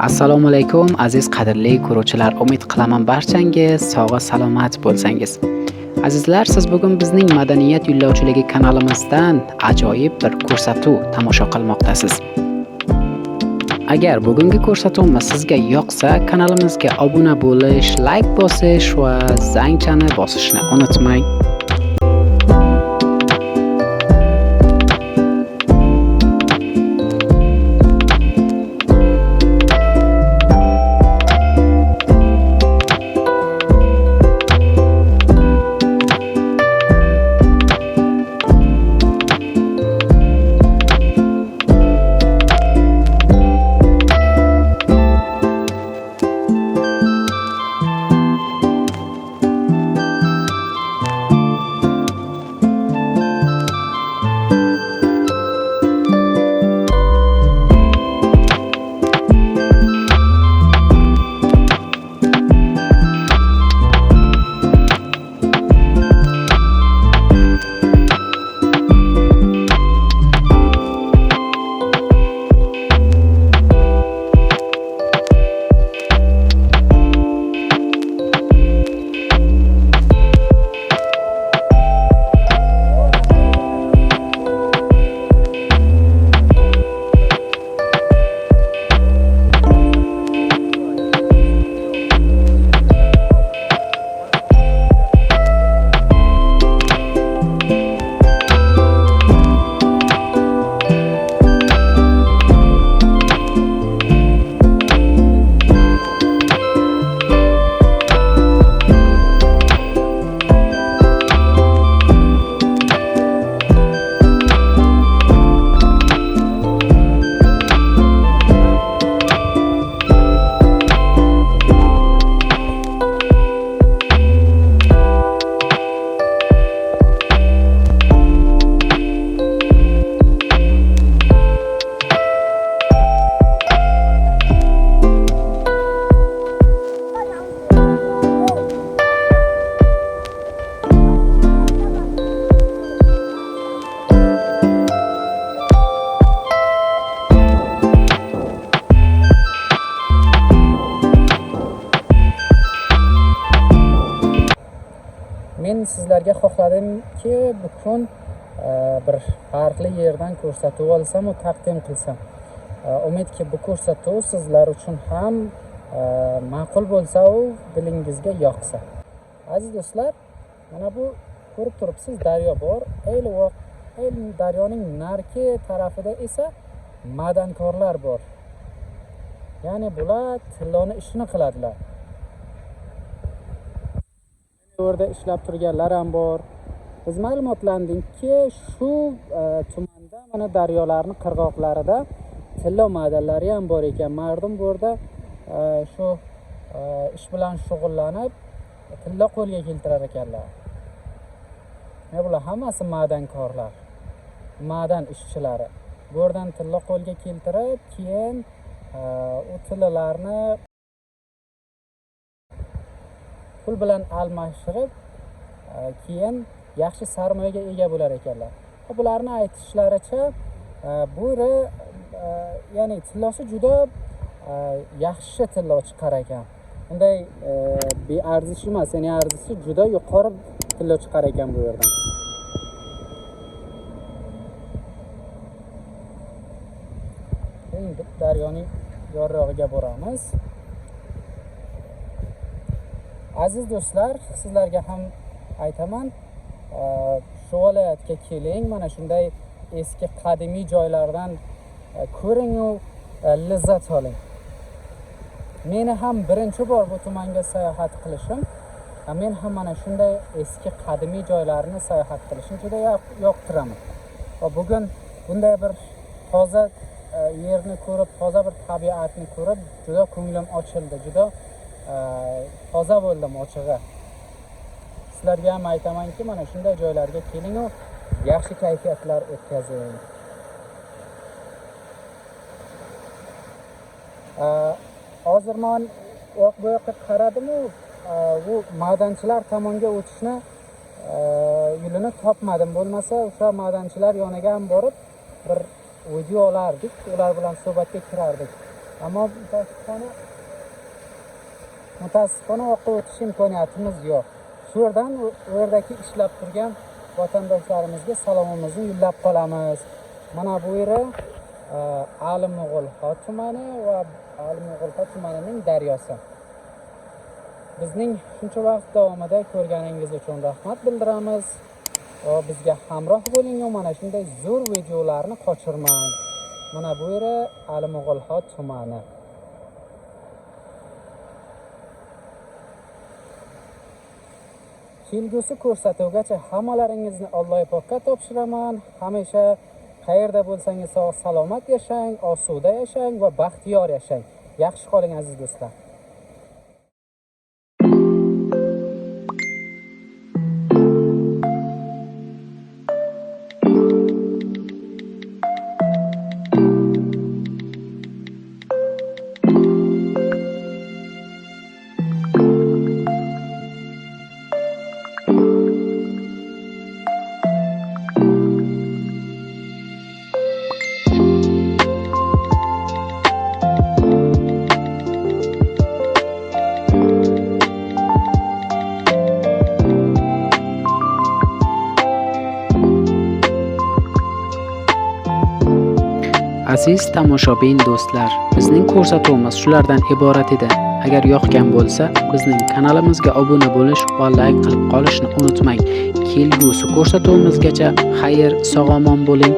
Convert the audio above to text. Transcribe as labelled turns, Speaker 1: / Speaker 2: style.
Speaker 1: Assalomu alaykum aziz qadrli ko'ruvchilar, umid qilaman barchangiz sog' salomat bo'lsangiz. Azizlar, siz bugun bizning madaniyat yo'llovchiligi kanalimizdan ajoyib bir ko'rsatuv tomosha qilmoqdasiz. Agar bugungi ko'rsatuvimiz sizga yoqsa, kanalimizga obuna bo'lish, like bosish va zangchani bosishni unutmang. Men sizlarga xohladimki, bugun bir farqli yerdan ko'rsatuv olsam va taqdim qilsam. Umidki bu ko'rsatuv sizlar uchun ham ma'qul bo'lsa va dilingizga yoqsa. Aziz do'stlar, mana bu ko'rib turibsiz, daryo bor. Daryoning narki tarafida esa madankorlar bor. Ya'ni bular tilloni ishini qiladilar. Orada ishlab turganlar ham bor. Biz ma'lumotlandikki, shu tumanda mana daryolarning qirg'oqlarida tilla madanlari ham bor ekan. Mardum bu yerda shu ish bilan shug'ullanib tilla qo'lga keltirar ekanlar. Bular hammasi madankorlar, madan ishchilari. Bu yerdan tilla qo'lga keltirib, keyin u tillalarni pul bilan almashtirib, keyin yaxshi sarmoyaga ega bo'lar ekanlar. Bularning aytishlaricha, bu ya'ni tillosi juda yaxshi tillo chiqar ekan. Unday bearzish emas, ya'ni arzisi juda yuqori tillo chiqar ekan bu yerdan. Endi daryoning yorrog'iga boramiz. Aziz do'stlar, sizlarga ham aytaman, shu viloyatga keling, mana shunday eski qadimiy joylardan ko'ring va lazzat oling. Meni ham birinchi bor bu tumanga sayohat qilishim, men ham mana shunday eski qadimiy joylarni sayohat qilishni juda yoqtiraman. Va bugun bunday bir toza yerni ko'rib, toza bir tabiatni ko'rib, juda ko'nglim ochildi, juda toza bo'ldim ochig'i. Sizlarga ham aytamanki, mana shunday joylarga keling va yaxshi kayfiyatlar o'tkazing. Hozir men bu yoqqa qaradim, bu madanchilar tomonga o'tishni yo'lini topmadim. Bo'lmasa o'sha madanchilar yoniga ham borib bir video olardik, ular bilan suhbatga kirardik. Ammo mutassifona o'qib o'tish imkoniyatimiz yo'q. Shu yerdan u yerdagi ishlab turgan vatandoshlarimizga salomimizni yo'llab qolamiz. Mana bu yeri Alimog'ilxon tumani va Alimog'ilxon tumanining daryosi. Bizning shuncha vaqt davomida ko'rganingiz uchun rahmat bildiramiz. Va bizga hamroh bo'ling va mana shunday zo'r videolarni qochirmang. Mana bu yeri Alimog'ilxon tumani. Kelgusi ko'rsatuvgacha hammalaringizni Alloh pokka topshiraman. Hamisha qayerda bo'lsangiz sog' salomat yashang, osuda yashang va baxtiyor yashang. Yaxshi qoling aziz do'stlar.
Speaker 2: Aziz tomoshabin do'stlar, bizning ko'rsatuvimiz shulardan iborat edi. Agar yoqgan bo'lsa, bizning kanalimizga obuna bo'lish va like qilib qolishni unutmang. Kelgusi ko'rsatuvimizgacha xayr, sog' omon bo'ling.